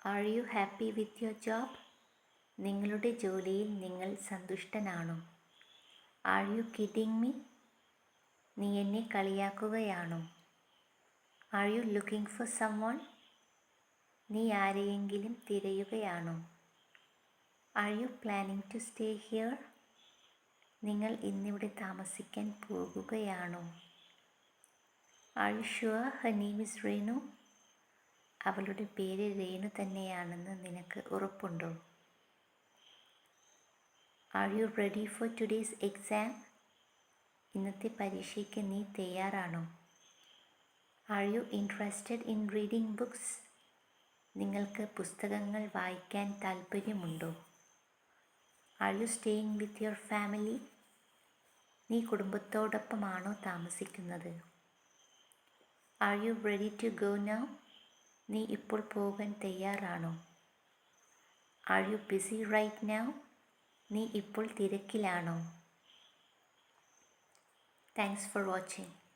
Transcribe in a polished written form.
R you happy with your job? നിങ്ങളുടെ ജോലിയിൽ നിങ്ങൾ സന്തുഷ്ടനാണോ? Are you kidding me? നീ എന്നെ കളിയാക്കുകയാണോ? Are you looking for someone? നീ ആരെയെങ്കിലും തിരയുകയാണോ? Are you planning to stay here? നിങ്ങൾ ഇന്നിവിടെ താമസിക്കാൻ പോകുകയാണോ? Are you sure her name is Renu? അവളുടെ പേര് രേണു തന്നെയാണെന്ന് നിനക്ക് ഉറപ്പുണ്ടോ? Are you ready for today's exam? ഇന്നത്തെ പരീക്ഷയ്ക്ക് നീ തയ്യാറാണോ? Are you interested in reading books? നിങ്ങൾക്ക് പുസ്തകങ്ങൾ വായിക്കാൻ താൽപ്പര്യമുണ്ടോ? Are U staying with your family? നീ കുടുംബത്തോടൊപ്പമാണോ താമസിക്കുന്നത്? Are you ready to go now? നീ ഇപ്പോൾ പോകാൻ തയ്യാറാണോ? Are you busy right now? നീ ഇപ്പോൾ തിരക്കിലാണോ? Thanks for watching.